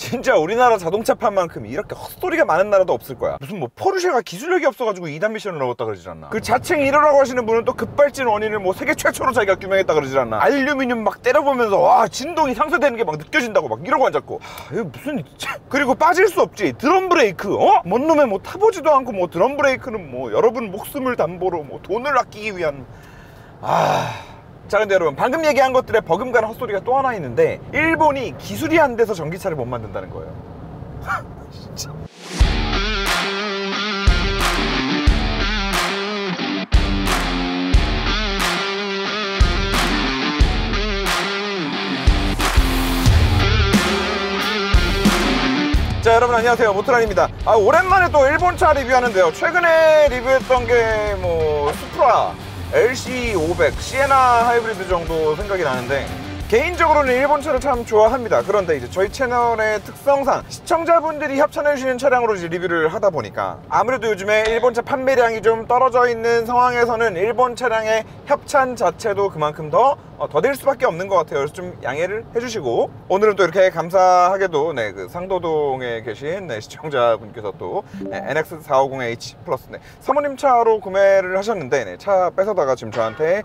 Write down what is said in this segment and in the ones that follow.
진짜 우리나라 자동차판만큼 이렇게 헛소리가 많은 나라도 없을 거야. 무슨 뭐 포르쉐가 기술력이 없어가지고 2단 미션을 넣었다 그러질 않나. 그 자칭 1호라고 하시는 분은 또 급발진 원인을 뭐 세계 최초로 자기가 규명했다 그러질 않나. 알루미늄 막 때려보면서 와 진동이 상쇄되는 게 막 느껴진다고 막 이러고 앉았고. 이거 무슨 그리고 빠질 수 없지. 드럼 브레이크. 뭔 놈의 뭐 타보지도 않고 뭐 드럼 브레이크는 뭐 여러분 목숨을 담보로 뭐 돈을 아끼기 위한. 자, 근데 여러분 방금 얘기한 것들의 버금가는 헛소리가 또 하나 있는데, 일본이 기술이 안 돼서 전기차를 못 만든다는 거예요. 진짜. 자, 여러분 안녕하세요, 모토란입니다. 오랜만에 또 일본차 리뷰하는데요. 최근에 리뷰했던 게 뭐 수프라, LC500, 시에나 하이브리드 정도 생각이 나는데, 개인적으로는 일본차를 참 좋아합니다. 그런데 이제 저희 채널의 특성상 시청자분들이 협찬해주시는 차량으로 이제 리뷰를 하다 보니까 아무래도 요즘에 일본차 판매량이 좀 떨어져 있는 상황에서는 일본 차량의 협찬 자체도 그만큼 더될 수밖에 없는 것 같아요. 그래서 좀 양해를 해주시고, 오늘은 또 이렇게 감사하게도 그 상도동에 계신 시청자분께서 또 NX450H 플러스 사모님 차로 구매를 하셨는데 차 뺏어다가 지금 저한테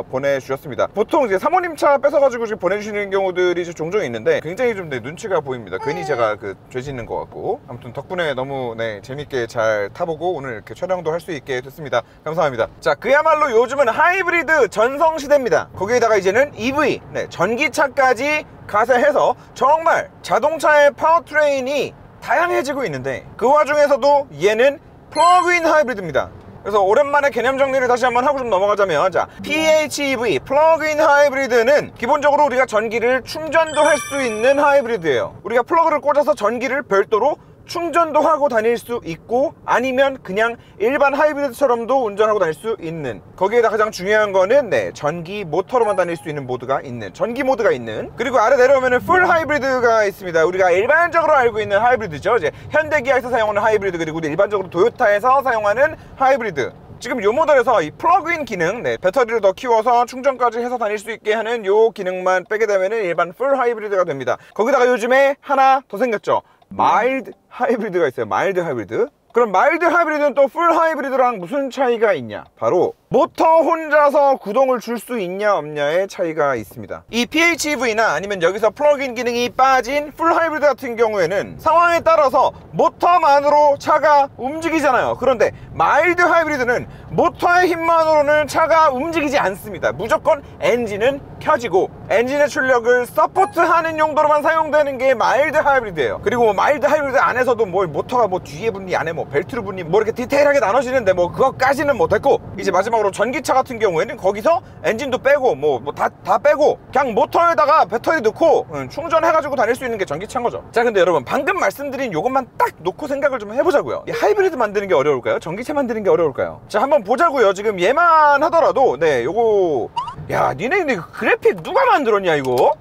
보내주셨습니다. 보통 이제 사모님 차 뺏어가지고 지금 보내주시는 경우들이 종종 있는데 굉장히 좀 눈치가 보입니다. 괜히 제가 죄 짓는 것 같고. 아무튼 덕분에 너무 재밌게 잘 타보고 오늘 이렇게 촬영도 할 수 있게 됐습니다. 감사합니다. 자, 그야말로 요즘은 하이브리드 전성시대입니다. 거기에다가 이제는 EV, 전기차까지 가세해서 정말 자동차의 파워트레인이 다양해지고 있는데, 그 와중에서도 얘는 플러그인 하이브리드입니다. 그래서 오랜만에 개념 정리를 다시 한번 하고 좀 넘어가자면, 자, PHEV, 플러그인 하이브리드는 기본적으로 우리가 전기를 충전도 할 수 있는 하이브리드예요. 우리가 플러그를 꽂아서 전기를 별도로 충전도 하고 다닐 수 있고, 아니면 그냥 일반 하이브리드처럼도 운전하고 다닐 수 있는, 거기에다 가장 중요한 거는 전기 모터로만 다닐 수 있는 모드가 있는, 전기 모드가 있는. 그리고 아래 내려오면은 풀 하이브리드가 있습니다. 우리가 일반적으로 알고 있는 하이브리드죠. 이제 현대기아에서 사용하는 하이브리드, 그리고 일반적으로 도요타에서 사용하는 하이브리드. 지금 요 모델에서 이 플러그인 기능, 배터리를 더 키워서 충전까지 해서 다닐 수 있게 하는 요 기능만 빼게 되면은 일반 풀 하이브리드가 됩니다. 거기다가 요즘에 하나 더 생겼죠. 마일드 하이브리드가 있어요. 마일드 하이브리드. 그럼 마일드 하이브리드는 또 풀 하이브리드랑 무슨 차이가 있냐? 바로 모터 혼자서 구동을 줄 수 있냐 없냐의 차이가 있습니다. 이 PHEV나 아니면 여기서 플러그인 기능이 빠진 풀 하이브리드 같은 경우에는 상황에 따라서 모터만으로 차가 움직이잖아요. 그런데 마일드 하이브리드는 모터의 힘만으로는 차가 움직이지 않습니다. 무조건 엔진은 켜지고 엔진의 출력을 서포트하는 용도로만 사용되는 게 마일드 하이브리드예요. 그리고 뭐 마일드 하이브리드 안에서도 뭐 모터가 뭐 뒤에 붙니 안에 뭐 벨트로 붙니 뭐 이렇게 디테일하게 나눠지는데 뭐 그것까지는 뭐 됐고, 이제 마지막으로 전기차 같은 경우에는 거기서 엔진도 빼고 뭐 다 빼고 그냥 모터에다가 배터리 넣고 충전해가지고 다닐 수 있는 게 전기차인 거죠. 자, 근데 여러분 방금 말씀드린 요것만 딱 놓고 생각을 좀 해보자고요. 이 하이브리드 만드는 게 어려울까요? 전기차 만드는 게 어려울까요? 자, 한번 보자고요. 지금 얘만 하더라도 요거, 야, 니네 그래픽 누가 만들었냐 이거?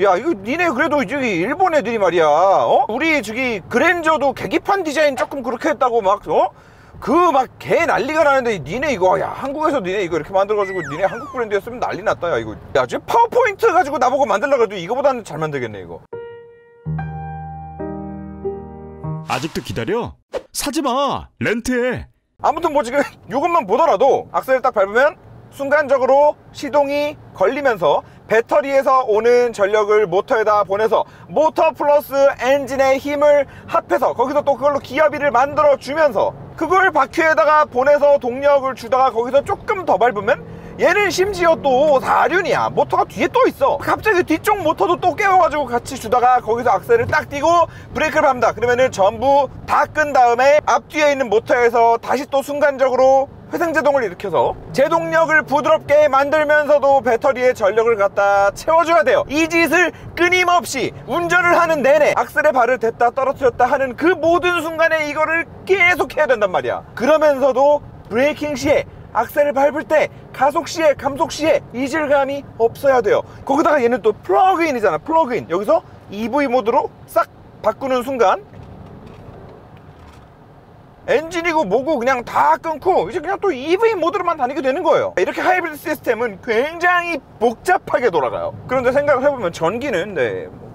야, 이거 니네 그래도 저기 일본 애들이 말이야, 우리 저기 그랜저도 계기판 디자인 조금 그렇게 했다고 막 개 난리가 나는데, 니네 이거, 야, 한국에서 니네 이거 이렇게 만들어가지고 니네 한국 브랜드였으면 난리 났다. 야, 이거, 야, 지금 파워포인트 가지고 나보고 만들려고 해도 이거보다는 잘 만들겠네 이거. 아직도 기다려? 사지마, 렌트해. 아무튼 뭐 지금 이것만 보더라도 악셀을 딱 밟으면 순간적으로 시동이 걸리면서 배터리에서 오는 전력을 모터에다 보내서 모터 플러스 엔진의 힘을 합해서 거기서 또 그걸로 기어비를 만들어 주면서 그걸 바퀴에다가 보내서 동력을 주다가 거기서 조금 더 밟으면 얘는 심지어 또 4륜이야. 모터가 뒤에 또 있어. 갑자기 뒤쪽 모터도 또 깨워가지고 같이 주다가 거기서 악셀을 딱 띄고 브레이크를 밟는다. 그러면은 전부 다 끈 다음에 앞뒤에 있는 모터에서 다시 또 순간적으로 회생제동을 일으켜서 제동력을 부드럽게 만들면서도 배터리에 전력을 갖다 채워줘야 돼요. 이 짓을 끊임없이 운전을 하는 내내 악셀에 발을 댔다 떨어뜨렸다 하는 그 모든 순간에 이거를 계속 해야 된단 말이야. 그러면서도 브레이킹 시에, 악셀을 밟을 때, 가속 시에, 감속 시에 이질감이 없어야 돼요. 거기다가 얘는 또 플러그인이잖아. 플러그인. 여기서 EV 모드로 싹 바꾸는 순간 엔진이고 뭐고 그냥 다 끊고 이제 그냥 또 EV 모드로만 다니게 되는 거예요. 이렇게 하이브리드 시스템은 굉장히 복잡하게 돌아가요. 그런데 생각을 해보면 전기는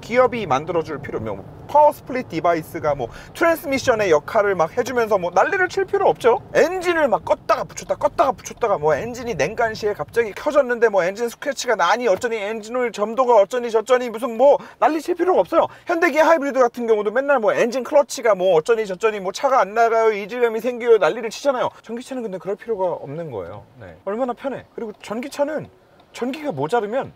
기업이 만들어줄 필요, 뭐 파워 스플릿 디바이스가 뭐 트랜스미션의 역할을 막 해주면서 뭐 난리를 칠 필요 없죠. 엔진을 막 껐다가 붙였다가 뭐 엔진이 냉간시에 갑자기 켜졌는데 뭐 엔진 스크래치가 나니 어쩌니 엔진 오일 점도가 어쩌니 저쩌니 무슨 뭐 난리 칠 필요가 없어요. 현대기아 하이브리드 같은 경우도 맨날 뭐 엔진 클러치가 뭐 어쩌니 저쩌니 뭐 차가 안 나가요, 이질감이 생겨요, 난리를 치잖아요. 전기차는 근데 그럴 필요가 없는 거예요. 네. 얼마나 편해. 그리고 전기차는 전기가 모자르면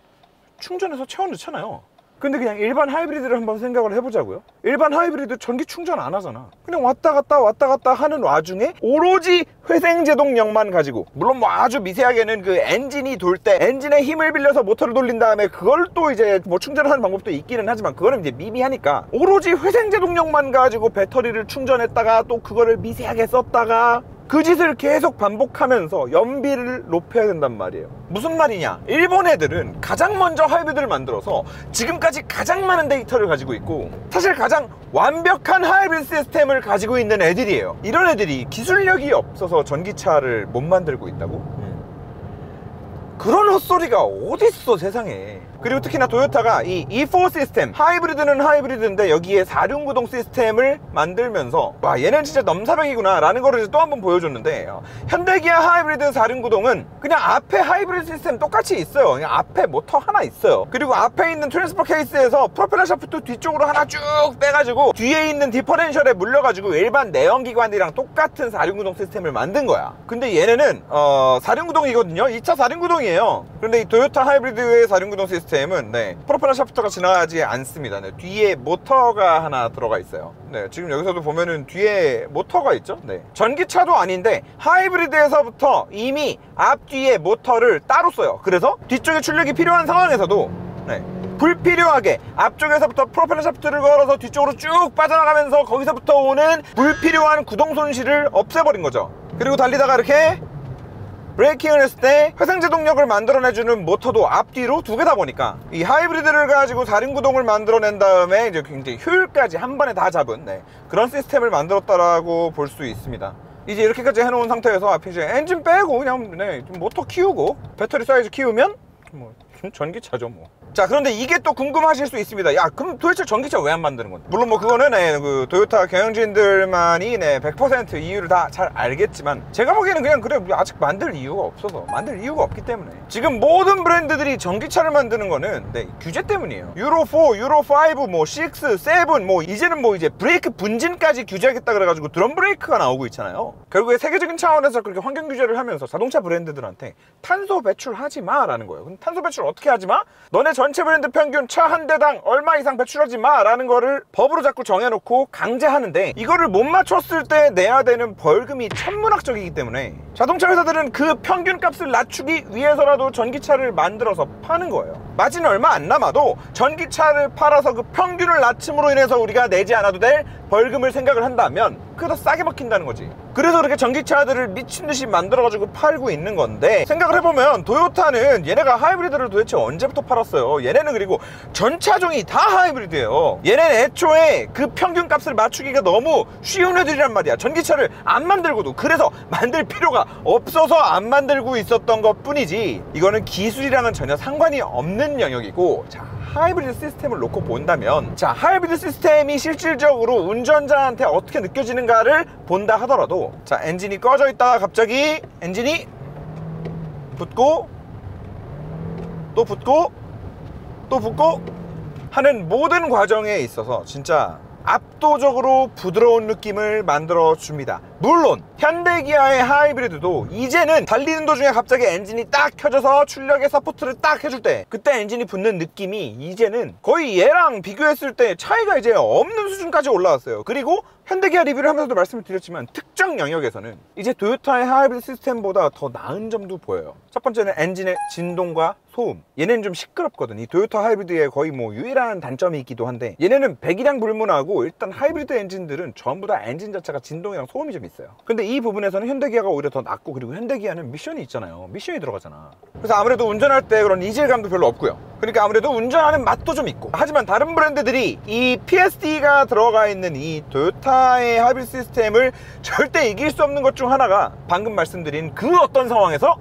충전해서 채워 넣잖아요. 근데 그냥 일반 하이브리드를 한번 생각을 해보자고요. 일반 하이브리드 전기 충전 안 하잖아. 그냥 왔다 갔다 하는 와중에 오로지 회생제동력만 가지고, 물론 뭐 아주 미세하게는 그 엔진이 돌 때 엔진의 힘을 빌려서 모터를 돌린 다음에 그걸 또 이제 뭐 충전하는 방법도 있기는 하지만 그거는 이제 미미하니까 오로지 회생제동력만 가지고 배터리를 충전했다가 또 그거를 미세하게 썼다가 그 짓을 계속 반복하면서 연비를 높여야 된단 말이에요. 무슨 말이냐, 일본 애들은 가장 먼저 하이브리드를 만들어서 지금까지 가장 많은 데이터를 가지고 있고 사실 가장 완벽한 하이브리드 시스템을 가지고 있는 애들이에요. 이런 애들이 기술력이 없어서 전기차를 못 만들고 있다고? 그런 헛소리가 어딨어 세상에. 그리고 특히나 토요타가 이 E4 시스템, 하이브리드는 하이브리드인데 여기에 4륜구동 시스템을 만들면서 와, 얘는 진짜 넘사벽이구나 라는 거를 또 한 번 보여줬는데, 현대기아 하이브리드 4륜구동은 그냥 앞에 하이브리드 시스템 똑같이 있어요. 그냥 앞에 모터 하나 있어요. 그리고 앞에 있는 트랜스퍼 케이스에서 프로펠러 샤프트 뒤쪽으로 하나 쭉 빼가지고 뒤에 있는 디퍼렌셜에 물려가지고 일반 내연기관이랑 똑같은 4륜구동 시스템을 만든 거야. 근데 얘네는 4륜구동이거든요 2차 4륜구동이에요 그런데 이 토요타 하이브리드의 4륜구동 시스템은 네, 프로펠러 샤프트가 지나가지 않습니다. 네, 뒤에 모터가 하나 들어가 있어요. 네, 지금 여기서도 보면은 뒤에 모터가 있죠. 네, 전기차도 아닌데 하이브리드에서부터 이미 앞뒤에 모터를 따로 써요. 그래서 뒤쪽에 출력이 필요한 상황에서도 네, 불필요하게 앞쪽에서부터 프로펠러 샤프트를 걸어서 뒤쪽으로 쭉 빠져나가면서 거기서부터 오는 불필요한 구동 손실을 없애버린 거죠. 그리고 달리다가 이렇게 브레이킹을 했을 때 회생제동력을 만들어내주는 모터도 앞뒤로 두 개 다 보니까 이 하이브리드를 가지고 4륜구동을 만들어낸 다음에 이제 굉장히 효율까지 한 번에 다 잡은 그런 시스템을 만들었다라고 볼 수 있습니다. 이제 이렇게까지 해놓은 상태에서 앞에 이제 엔진 빼고 그냥 좀 모터 키우고 배터리 사이즈 키우면 뭐 전기차죠 뭐. 자, 그런데 이게 또 궁금하실 수 있습니다. 야, 그럼 도대체 전기차 왜 안 만드는 건데? 물론 뭐 그거는 그 토요타 경영진들만이 100% 이유를 다 잘 알겠지만 제가 보기에는 그냥 그래, 아직 만들 이유가 없어서, 만들 이유가 없기 때문에. 지금 모든 브랜드들이 전기차를 만드는 거는 규제 때문이에요. 유로 4, 유로 5, 뭐 6, 7, 뭐 이제는 뭐 이제 브레이크 분진까지 규제하겠다 그래가지고 드럼 브레이크가 나오고 있잖아요. 결국에 세계적인 차원에서 그렇게 환경 규제를 하면서 자동차 브랜드들한테 탄소 배출하지 마라는 거예요. 근데 탄소 배출 어떻게 하지 마? 너네 전체 브랜드 평균 차 한 대당 얼마 이상 배출하지 마 라는 거를 법으로 자꾸 정해놓고 강제하는데, 이거를 못 맞췄을 때 내야 되는 벌금이 천문학적이기 때문에 자동차 회사들은 그 평균 값을 낮추기 위해서라도 전기차를 만들어서 파는 거예요. 마진 얼마 안 남아도 전기차를 팔아서 그 평균을 낮춤으로 인해서 우리가 내지 않아도 될 벌금을 생각을 한다면 그게 더 싸게 먹힌다는 거지. 그래서 그렇게 전기차들을 미친듯이 만들어가지고 팔고 있는 건데, 생각을 해보면 토요타는 얘네가 하이브리드를 도대체 언제부터 팔았어요? 얘네는 그리고 전 차종이 다 하이브리드예요. 얘네는 애초에 그 평균 값을 맞추기가 너무 쉬운 애들이란 말이야. 전기차를 안 만들고도, 그래서 만들 필요가 없어서 안 만들고 있었던 것 뿐이지, 이거는 기술이랑은 전혀 상관이 없는 영역이고. 자, 하이브리드 시스템을 놓고 본다면, 자, 하이브리드 시스템이 실질적으로 운전자한테 어떻게 느껴지는가를 본다 하더라도, 자, 엔진이 꺼져 있다가 갑자기 엔진이 붙고 또 붙고 또 붙고 하는 모든 과정에 있어서 진짜 압도적으로 부드러운 느낌을 만들어 줍니다. 물론 현대기아의 하이브리드도 이제는 달리는 도중에 갑자기 엔진이 딱 켜져서 출력의 서포트를 딱 해줄 때, 그때 엔진이 붙는 느낌이 이제는 거의 얘랑 비교했을 때 차이가 이제 없는 수준까지 올라왔어요. 그리고 현대기아 리뷰를 하면서도 말씀을 드렸지만 특정 영역에서는 이제 토요타의 하이브리드 시스템보다 더 나은 점도 보여요. 첫 번째는 엔진의 진동과 소음. 얘네는 좀 시끄럽거든. 이 토요타 하이브리드의 거의 뭐 유일한 단점이 있기도 한데, 얘네는 배기량 불문하고 일단 하이브리드 엔진들은 전부 다 엔진 자체가 진동이랑 소음이 좀 있어요. 근데 이 부분에서는 현대기아가 오히려 더 낫고, 그리고 현대기아는 미션이 있잖아요. 미션이 들어가잖아. 그래서 아무래도 운전할 때 그런 이질감도 별로 없고요. 그러니까 아무래도 운전하는 맛도 좀 있고. 하지만 다른 브랜드들이 이 PSD가 들어가 있는 이 토요타의 하이브리드 시스템을 절대 이길 수 없는 것 중 하나가 방금 말씀드린 그 어떤 상황에서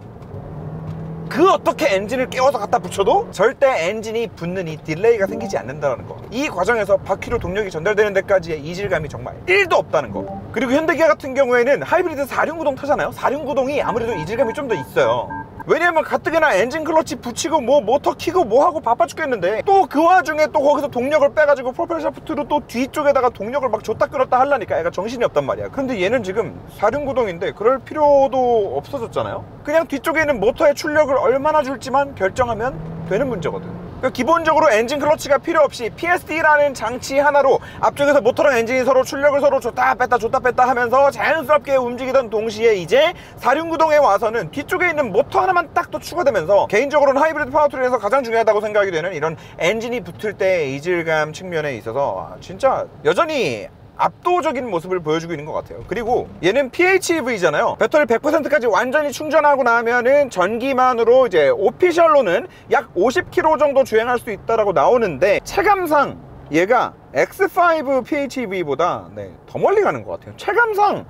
그 어떻게 엔진을 깨워서 갖다 붙여도 절대 엔진이 붙는 이 딜레이가 생기지 않는다는 거. 이 과정에서 바퀴로 동력이 전달되는 데까지의 이질감이 정말 1도 없다는 거. 그리고 현대기아 같은 경우에는 하이브리드 4륜구동 타잖아요. 4륜구동이 아무래도 이질감이 좀 더 있어요. 왜냐면 가뜩이나 엔진 클러치 붙이고 뭐 모터 키고 뭐 하고 바빠 죽겠는데 또 그 와중에 또 거기서 동력을 빼가지고 프로펠러 샤프트로 또 뒤쪽에다가 동력을 막 줬다 끌었다 하려니까 애가 정신이 없단 말이야. 근데 얘는 지금 4륜구동인데 그럴 필요도 없어졌잖아요. 그냥 뒤쪽에 있는 모터의 출력을 얼마나 줄지만 결정하면 되는 문제거든. 그러니까 기본적으로 엔진 클러치가 필요 없이 PSD라는 장치 하나로 앞쪽에서 모터랑 엔진이 서로 출력을 서로 줬다 뺐다 하면서 자연스럽게 움직이던 동시에 이제 4륜구동에 와서는 뒤쪽에 있는 모터 하나만 딱 또 추가되면서 개인적으로는 하이브리드 파워트레인에서 가장 중요하다고 생각이 되는 이런 엔진이 붙을 때의 이질감 측면에 있어서 진짜 여전히 압도적인 모습을 보여주고 있는 것 같아요. 그리고 얘는 PHEV잖아요. 배터리 100%까지 완전히 충전하고 나면은 전기만으로 이제 오피셜로는 약 50km 정도 주행할 수 있다라고 나오는데 체감상 얘가 X5 PHEV보다 더 멀리 가는 것 같아요. 체감상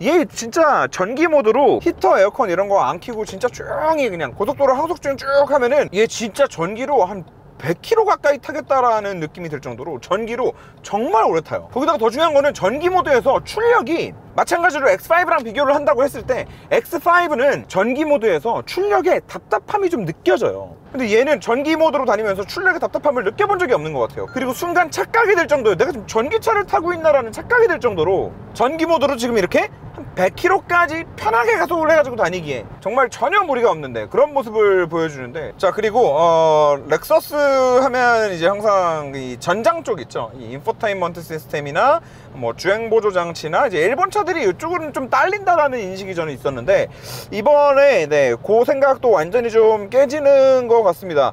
얘 진짜 전기 모드로 히터, 에어컨 이런 거 안 켜고 진짜 조용히 그냥 고속도로 하속주행 쭉 하면은 얘 진짜 전기로 한 100km 가까이 타겠다라는 느낌이 들 정도로 전기로 정말 오래 타요. 거기다가 더 중요한 거는 전기 모드에서 출력이 마찬가지로 X5랑 비교를 한다고 했을 때 X5는 전기 모드에서 출력에 답답함이 좀 느껴져요. 근데 얘는 전기 모드로 다니면서 출력의 답답함을 느껴본 적이 없는 것 같아요. 그리고 순간 착각이 될 정도예요. 내가 지금 전기차를 타고 있나라는 착각이 될 정도로 전기 모드로 지금 이렇게 한 100km까지 편하게 가속을 해가지고 다니기에 정말 전혀 무리가 없는데 그런 모습을 보여주는데, 자 그리고 렉서스 하면 이제 항상 이 전장 쪽 있죠. 이 인포테인먼트 시스템이나 뭐 주행 보조 장치나 이제 일본 차들이 이쪽은 좀 딸린다라는 인식이 저는 있었는데 이번에 그 생각도 완전히 좀 깨지는 것 같습니다.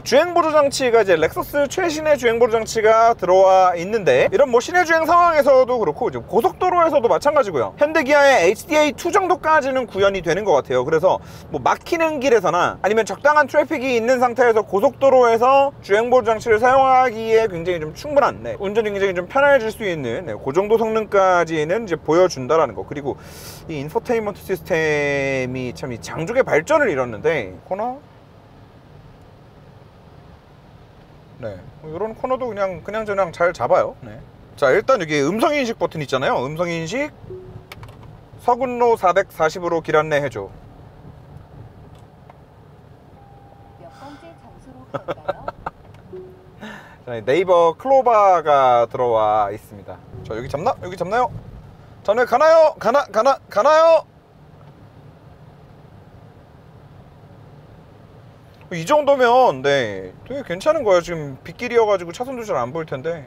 주행 보조 장치가 이제 렉서스 최신의 주행 보조 장치가 들어와 있는데 이런 뭐 시내 주행 상황에서도 그렇고 이제 고속도로에서도 마찬가지고요. 현대기아의 HDA2 정도까지는 구현이 되는 것 같아요. 그래서 뭐 막히는 길에서나 아니면 적당한 트래픽이 있는 상태에서 고속도로에서 주행 보조 장치를 사용하기에 굉장히 좀 충분한 운전이 굉장히 좀 편해질 수 있는 그 정도 성능까지는 이제 보여준다라는 거. 그리고 이 인포테인먼트 시스템이 참 이 장족의 발전을 이뤘는데 코너 이런 코너도 그냥 잘 잡아요. 자 일단 여기 음성인식 버튼 있잖아요. 음성인식 서군로 440으로 길 안내 해줘. 몇 번째 장소로 갈까요? 자, 네이버 클로바가 들어와 있습니다. 자 여기 잡나? 여기 잡나요? 자네 가나요? 가나요? 이 정도면 되게 괜찮은 거예요. 지금 빗길이어가지고 차선도 잘 안 보일 텐데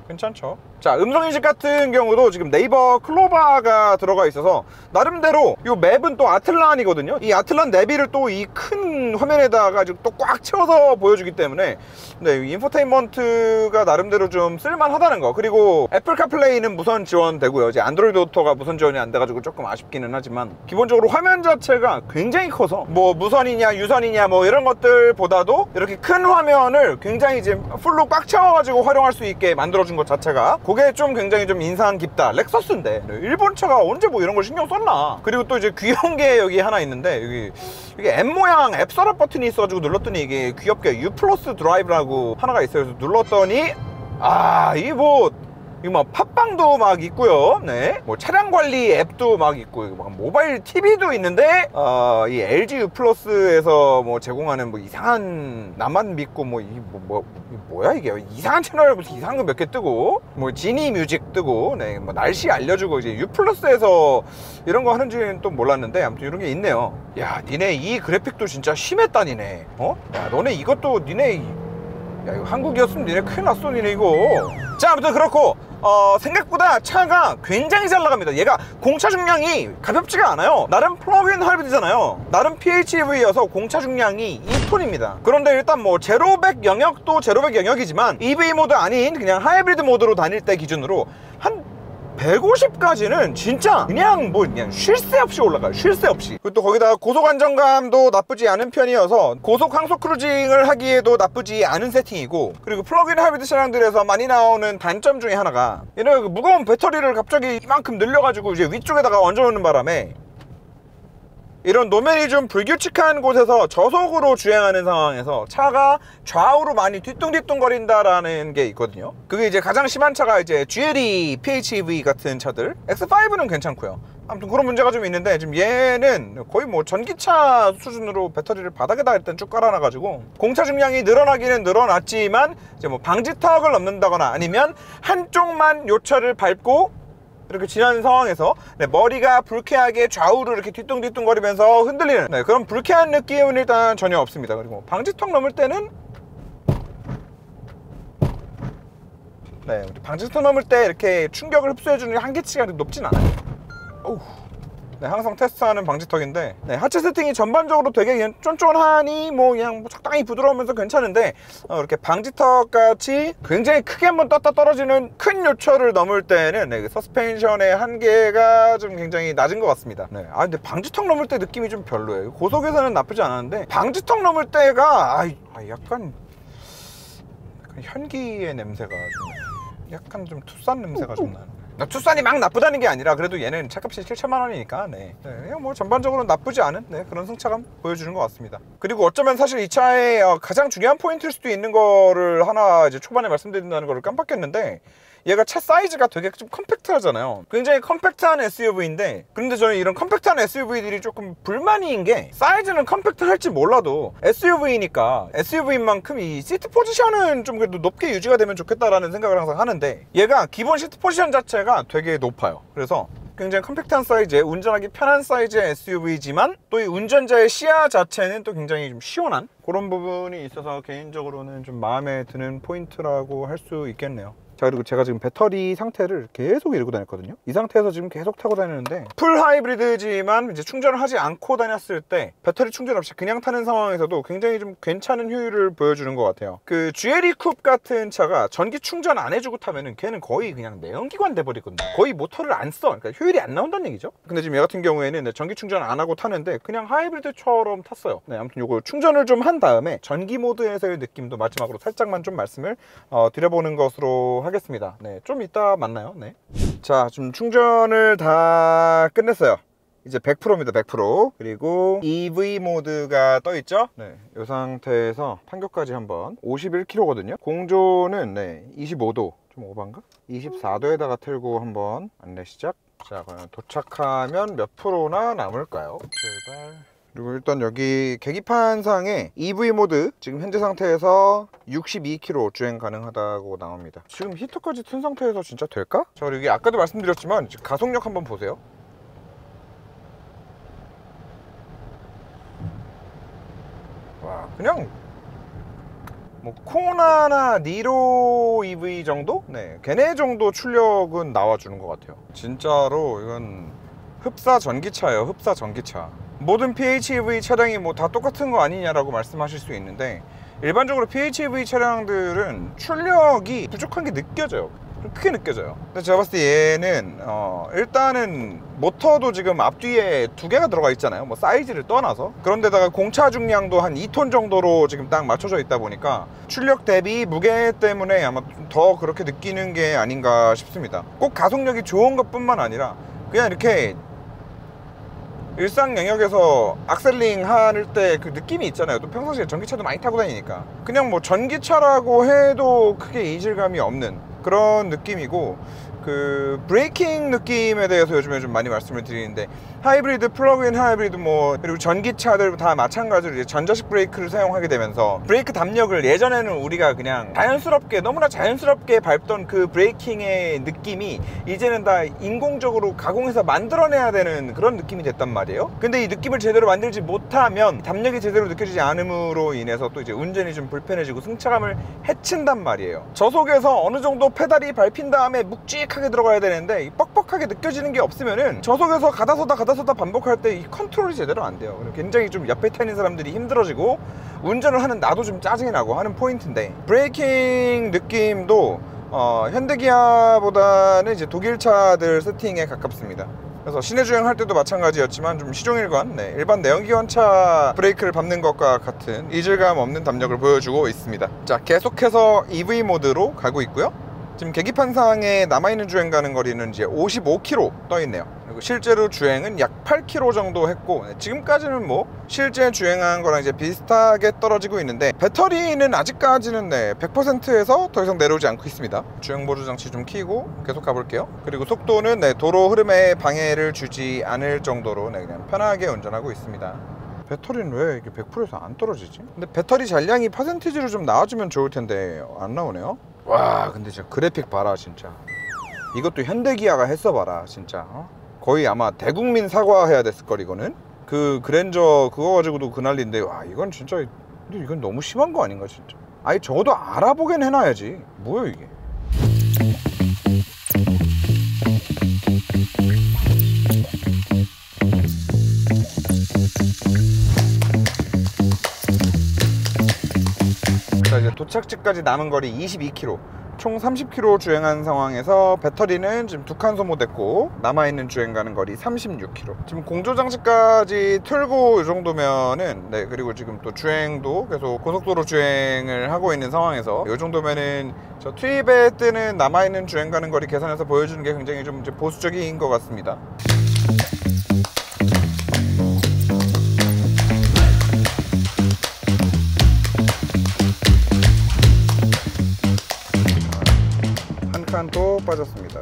괜찮죠? 자 음성인식 같은 경우도 지금 네이버 클로바가 들어가 있어서 나름대로 이 맵은 또 아틀란이거든요. 이 아틀란 내비를 또 이 큰 화면에다가 또 꽉 채워서 보여주기 때문에 인포테인먼트가 나름대로 좀 쓸만하다는 거. 그리고 애플 카플레이는 무선 지원되고요. 이제 안드로이드 오토가 무선 지원이 안 돼가지고 조금 아쉽기는 하지만 기본적으로 화면 자체가 굉장히 커서 뭐 무선이냐 유선이냐 뭐 이런 것들보다도 이렇게 큰 화면을 굉장히 이제 풀로 꽉 채워가지고 활용할 수 있게 만들어준 것 자체가 그게 좀 굉장히 좀 인상 깊다. 렉서스인데 일본 차가 언제 뭐 이런 걸 신경 썼나. 그리고 또 이제 귀여운 게 여기 하나 있는데 여기 M 모양 앱 서랍 버튼이 있어가지고 눌렀더니 이게 귀엽게 U 플러스 드라이브라고 하나가 있어요. 그래서 눌렀더니 이거 뭐 팟빵도 막 있고요. 뭐 차량 관리 앱도 막 있고 막 모바일 TV도 있는데 이 LG U 플러스에서 뭐 제공하는 뭐 이상한 나만 믿고 뭐야 이게 이상한 채널 무슨 이상한 거 몇 개 뜨고 뭐 지니 뮤직 뜨고 뭐 날씨 알려주고 이제 U 플러스에서 이런 거 하는지는 또 몰랐는데 아무튼 이런 게 있네요. 야 니네 이 그래픽도 진짜 심했다 니네. 야 너네 이것도 니네 야 이거 한국이었으면 니네 큰일 났어 니네 이거. 자 아무튼 그렇고 생각보다 차가 굉장히 잘 나갑니다. 얘가 공차 중량이 가볍지가 않아요. 나름 플러그인 하이브리드잖아요. 나름 PHEV여서 공차 중량이 2톤입니다. 그런데 일단 뭐 제로백 영역도 제로백 영역이지만 EV 모드 아닌 그냥 하이브리드 모드로 다닐 때 기준으로 한 150까지는 진짜 그냥 쉴 새 없이 올라가요. 쉴 새 없이. 그리고 또 거기다가 고속 안정감도 나쁘지 않은 편이어서 고속 항속 크루징을 하기에도 나쁘지 않은 세팅이고, 그리고 플러그인 하이브리드 차량들에서 많이 나오는 단점 중에 하나가 얘는 무거운 배터리를 갑자기 이만큼 늘려가지고 이제 위쪽에다가 얹어놓는 바람에 이런 노면이 좀 불규칙한 곳에서 저속으로 주행하는 상황에서 차가 좌우로 많이 뒤뚱뒤뚱 거린다라는 게 있거든요. 그게 이제 가장 심한 차가 이제 GLE PHEV 같은 차들, X5는 괜찮고요. 아무튼 그런 문제가 좀 있는데, 지금 얘는 거의 뭐 전기차 수준으로 배터리를 바닥에다 일단 쭉 깔아놔가지고 공차 중량이 늘어나기는 늘어났지만 이제 뭐 방지턱을 넘는다거나 아니면 한쪽만 요철을 밟고 이렇게 지나는 상황에서 머리가 불쾌하게 좌우로 이렇게 뒤뚱뒤뚱 거리면서 흔들리는 그런 불쾌한 느낌은 일단 전혀 없습니다. 그리고 방지턱 넘을 때는 방지턱 넘을 때 이렇게 충격을 흡수해주는 한계치가 높진 않아요. 어우. 항상 테스트하는 방지턱인데, 하체 세팅이 전반적으로 되게 그냥 쫀쫀하니 뭐 그냥 적당히 부드러우면서 괜찮은데, 이렇게 방지턱 같이 굉장히 크게 한번 떴다 떨어지는 큰 요철을 넘을 때는 서스펜션의 한계가 좀 굉장히 낮은 것 같습니다. 근데 방지턱 넘을 때 느낌이 좀 별로예요. 고속에서는 나쁘지 않았는데 방지턱 넘을 때가 약간 현기의 냄새가 좀, 약간 좀 투싼 냄새가 좀 나는. 투싼이 막 나쁘다는 게 아니라 그래도 얘는 차값이 7천만 원이니까 그냥 뭐 전반적으로 나쁘지 않은 그런 승차감 보여주는 것 같습니다. 그리고 어쩌면 사실 이 차의 가장 중요한 포인트일 수도 있는 거를 하나 이제 초반에 말씀드린다는 거를 깜빡했는데, 얘가 차 사이즈가 되게 좀 컴팩트하잖아요. 굉장히 컴팩트한 SUV인데, 그런데 저는 이런 컴팩트한 SUV들이 조금 불만인 게, 사이즈는 컴팩트할지 몰라도 SUV니까 SUV인 만큼 이 시트 포지션은 좀 그래도 높게 유지가 되면 좋겠다라는 생각을 항상 하는데, 얘가 기본 시트 포지션 자체가 되게 높아요. 그래서 굉장히 컴팩트한 사이즈에 운전하기 편한 사이즈의 SUV지만 또 이 운전자의 시야 자체는 또 굉장히 좀 시원한 그런 부분이 있어서 개인적으로는 좀 마음에 드는 포인트라고 할 수 있겠네요. 자, 그리고 제가 지금 배터리 상태를 계속 이러고 다녔거든요. 이 상태에서 지금 계속 타고 다니는데, 풀 하이브리드지만 이제 충전을 하지 않고 다녔을 때 배터리 충전 없이 그냥 타는 상황에서도 굉장히 좀 괜찮은 효율을 보여주는 것 같아요. 그 GLE 쿱 같은 차가 전기 충전 안 해주고 타면은 걔는 거의 그냥 내연기관 돼버리거든요. 거의 모터를 안 써. 그러니까 효율이 안 나온다는 얘기죠. 근데 지금 얘 같은 경우에는 전기 충전 안 하고 타는데 그냥 하이브리드처럼 탔어요. 아무튼 요거 충전을 좀 한 다음에 전기 모드에서의 느낌도 마지막으로 살짝만 좀 말씀을 드려보는 것으로 하겠습니다. 좀 이따 만나요. 자, 지금 충전을 다 끝냈어요. 이제 100%입니다. 100%. 그리고 EV 모드가 떠 있죠. 이 상태에서 판교까지 한번 51km거든요. 공조는 25도, 좀 오반가? 24도에다가 틀고 한번 안내 시작. 자, 그럼 도착하면 몇 프로나 남을까요? 출발. 그리고 일단 여기 계기판상에 EV 모드 지금 현재 상태에서 62km 주행 가능하다고 나옵니다. 지금 히터까지 튼 상태에서 진짜 될까? 자, 그리고 여기 아까도 말씀드렸지만 가속력 한번 보세요. 와, 그냥 뭐 코나나 니로 EV 정도? 걔네 정도 출력은 나와주는 것 같아요. 진짜로 이건 흡사 전기차예요. 흡사 전기차. 모든 PHEV 차량이 뭐 다 똑같은 거 아니냐라고 말씀하실 수 있는데, 일반적으로 PHEV 차량들은 출력이 부족한 게 느껴져요. 크게 느껴져요. 근데 제가 봤을 때 얘는 일단은 모터도 지금 앞뒤에 2개가 들어가 있잖아요. 뭐 사이즈를 떠나서. 그런데다가 공차 중량도 한 2톤 정도로 지금 딱 맞춰져 있다 보니까 출력 대비 무게 때문에 아마 더 그렇게 느끼는 게 아닌가 싶습니다. 꼭 가속력이 좋은 것 뿐만 아니라 그냥 이렇게 일상 영역에서 악셀링 할 때 그 느낌이 있잖아요. 또 평상시에 전기차도 많이 타고 다니니까 그냥 뭐 전기차라고 해도 크게 이질감이 없는 그런 느낌이고, 그 브레이킹 느낌에 대해서 요즘에 좀 많이 말씀을 드리는데, 하이브리드, 플러그인 하이브리드 그리고 전기차들 다 마찬가지로 이제 전자식 브레이크를 사용하게 되면서 브레이크 담력을 예전에는 우리가 그냥 자연스럽게, 너무나 자연스럽게 밟던 그 브레이킹의 느낌이 이제는 다 인공적으로 가공해서 만들어내야 되는 그런 느낌이 됐단 말이에요. 근데 이 느낌을 제대로 만들지 못하면 담력이 제대로 느껴지지 않음으로 인해서 또 이제 운전이 좀 불편해지고 승차감을 해친단 말이에요. 저속에서 어느 정도 페달이 밟힌 다음에 묵직하게 들어가야 되는데 뻑뻑하게 느껴지는 게 없으면은 저속에서 가다서다 반복할 때 이 컨트롤이 제대로 안 돼요. 굉장히 좀 옆에 타 있는 사람들이 힘들어지고 운전을 하는 나도 좀 짜증이 나고 하는 포인트인데, 브레이킹 느낌도 현대기아보다는 이제 독일 차들 세팅에 가깝습니다. 그래서 시내 주행할 때도 마찬가지였지만 좀 시종일관, 일반 내연기관차 브레이크를 밟는 것과 같은 이질감 없는 담력을 보여주고 있습니다. 자, 계속해서 EV 모드로 가고 있고요. 지금 계기판상에 남아있는 주행 가는 거리는 이제 55km 떠있네요. 그리고 실제로 주행은 약 8km 정도 했고, 지금까지는 뭐 실제 주행한 거랑 이제 비슷하게 떨어지고 있는데, 배터리는 아직까지는 100%에서 더 이상 내려오지 않고 있습니다. 주행 보조 장치 좀 켜고 계속 가볼게요. 그리고 속도는 도로 흐름에 방해를 주지 않을 정도로 그냥 편하게 운전하고 있습니다. 배터리는 왜 이게 100%에서 안 떨어지지? 근데 배터리 잔량이 퍼센티지로 좀 나와주면 좋을 텐데 안 나오네요. 와, 근데 진짜 그래픽 봐라 진짜. 이것도 현대기아가 했어 봐라 진짜. 거의 아마 대국민 사과해야 됐을 걸 이거는. 그 그랜저 그거 가지고도 그 난리인데, 와 이건 진짜, 근데 이건 너무 심한 거 아닌가 진짜. 아니 적어도 알아보긴 해놔야지. 뭐야 이게. 자, 이제 도착지까지 남은 거리 22km, 총 30km 주행한 상황에서 배터리는 지금 2칸 소모됐고 남아있는 주행 가는 거리 36km. 지금 공조장치까지 틀고 이 정도면은, 그리고 지금 또 주행도 계속 고속도로 주행을 하고 있는 상황에서 이 정도면은 저 트립에 뜨는 남아있는 주행 가는 거리 계산해서 보여주는 게 굉장히 좀 이제 보수적인 것 같습니다. 또 빠졌습니다.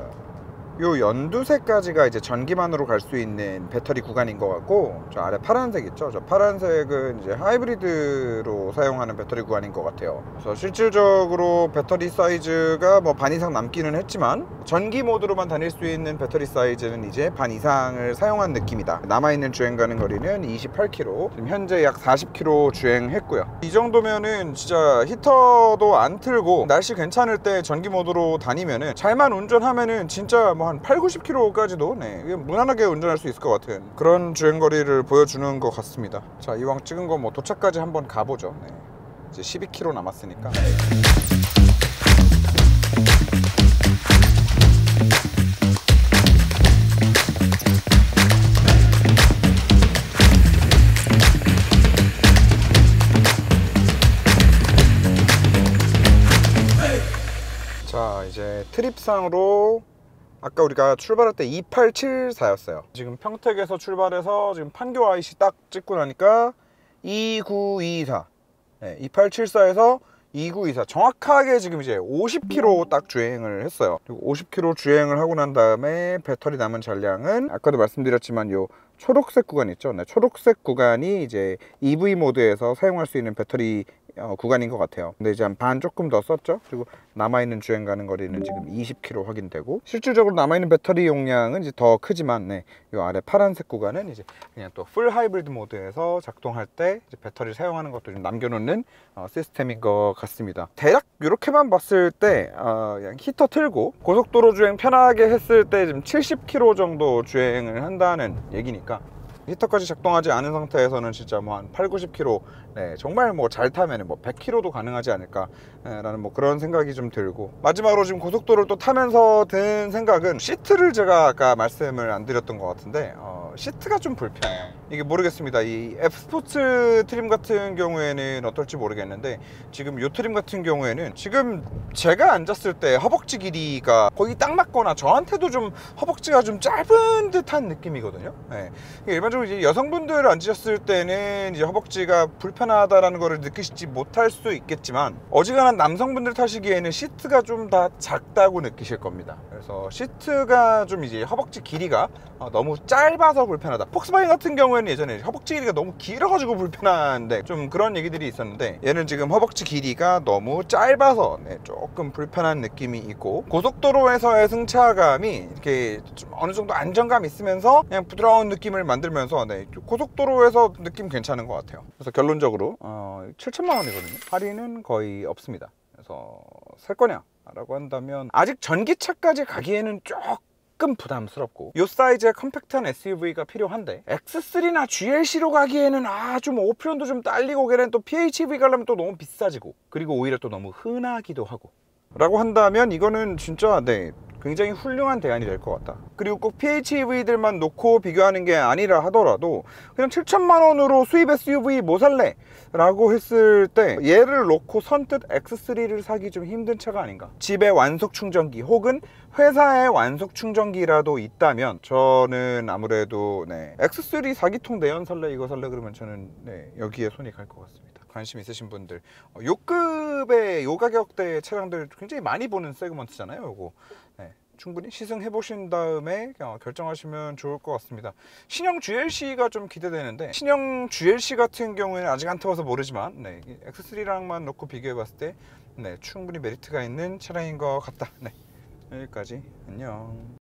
요 연두색까지가 이제 전기만으로 갈 수 있는 배터리 구간인 것 같고, 저 아래 파란색 있죠? 저 파란색은 이제 하이브리드로 사용하는 배터리 구간인 것 같아요. 그래서 실질적으로 배터리 사이즈가 뭐 반 이상 남기는 했지만, 전기 모드로만 다닐 수 있는 배터리 사이즈는 이제 반 이상을 사용한 느낌이다. 남아있는 주행 가는 거리는 28km, 지금 현재 약 40km 주행했고요. 이 정도면은 진짜 히터도 안 틀고 날씨 괜찮을 때 전기 모드로 다니면은, 잘만 운전하면은 진짜 뭐 한 8, 90km까지도 무난하게 운전할 수 있을 것 같은 그런 주행거리를 보여주는 것 같습니다. 자, 이왕 찍은 거 뭐 도착까지 한번 가보죠. 이제 12km 남았으니까. 자, 이제 트립상으로 아까 우리가 출발할 때 2874였어요. 지금 평택에서 출발해서 지금 판교 IC 딱 찍고 나니까 2924, 2874에서 2924, 정확하게 지금 이제 50km 딱 주행을 했어요. 그리고 50km 주행을 하고 난 다음에 배터리 남은 잔량은 아까도 말씀드렸지만 요 초록색 구간 있죠? 초록색 구간이 이제 EV 모드에서 사용할 수 있는 배터리 구간인 것 같아요. 근데 이제 한 반 조금 더 썼죠. 그리고 남아있는 주행 가는 거리는 지금 20km 확인되고, 실질적으로 남아있는 배터리 용량은 이제 더 크지만, 이 아래 파란색 구간은 이제 그냥 또 풀 하이브리드 모드에서 작동할 때 이제 배터리 사용하는 것도 좀 남겨놓는 시스템인 것 같습니다. 대략 이렇게만 봤을 때 그냥 히터 틀고 고속도로 주행 편하게 했을 때 지금 70km 정도 주행을 한다는 얘기니까, 히터까지 작동하지 않은 상태에서는 진짜 뭐 한 8, 90km, 정말 뭐 잘 타면 뭐 100km도 가능하지 않을까 라는 뭐 그런 생각이 좀 들고, 마지막으로 지금 고속도로를 또 타면서 든 생각은, 시트를 제가 아까 말씀을 안 드렸던 것 같은데 시트가 좀 불편해요. 이게 모르겠습니다. 이 F스포츠 트림 같은 경우에는 어떨지 모르겠는데, 지금 이 트림 같은 경우에는 지금 제가 앉았을 때 허벅지 길이가 거의 딱 맞거나 저한테도 좀 허벅지가 좀 짧은 듯한 느낌이거든요. 일반적으로 이제 여성분들 앉으셨을 때는 이제 허벅지가 불편하다라는 거를 느끼시지 못할 수도 있겠지만, 어지간한 남성분들 타시기에는 시트가 좀 다 작다고 느끼실 겁니다. 그래서 시트가 좀 이제 허벅지 길이가 너무 짧아서 불편하다. 폭스바겐 같은 경우에는 예전에 허벅지 길이가 너무 길어가지고 불편한데 좀 그런 얘기들이 있었는데, 얘는 지금 허벅지 길이가 너무 짧아서 조금 불편한 느낌이 있고, 고속도로에서의 승차감이 이렇게 좀 어느 정도 안정감 있으면서 그냥 부드러운 느낌을 만들면서 고속도로에서 느낌 괜찮은 것 같아요. 그래서 결론적으로 7천만 원이거든요. 할인은 거의 없습니다. 그래서 살 거냐 라고 한다면, 아직 전기차까지 가기에는 조금 부담스럽고, 이 사이즈의 컴팩트한 SUV가 필요한데, X3나 GLC로 가기에는 좀 오프런도 좀 딸리고, 걔는 또 PHEV 가려면 또 너무 비싸지고, 그리고 오히려 또 너무 흔하기도 하고 라고 한다면, 이거는 진짜 굉장히 훌륭한 대안이 될 것 같다. 그리고 꼭 PHEV들만 놓고 비교하는 게 아니라 하더라도 그냥 7천만 원으로 수입 SUV 뭐 살래? 라고 했을 때 얘를 놓고 선뜻 X3를 사기 좀 힘든 차가 아닌가. 집에 완속 충전기 혹은 회사에 완속 충전기라도 있다면 저는 아무래도 X3 4기통 내연 살래 이거 살래 그러면 저는 여기에 손이 갈 것 같습니다. 관심 있으신 분들 요 급의 요 가격대의 차량들 굉장히 많이 보는 세그먼트잖아요. 요거 충분히 시승해 보신 다음에 결정하시면 좋을 것 같습니다. 신형 GLC가 좀 기대되는데, 신형 GLC 같은 경우에는 아직 안 타봐서 모르지만 X3랑만 놓고 비교해 봤을 때 충분히 메리트가 있는 차량인 것 같다. 여기까지. 안녕.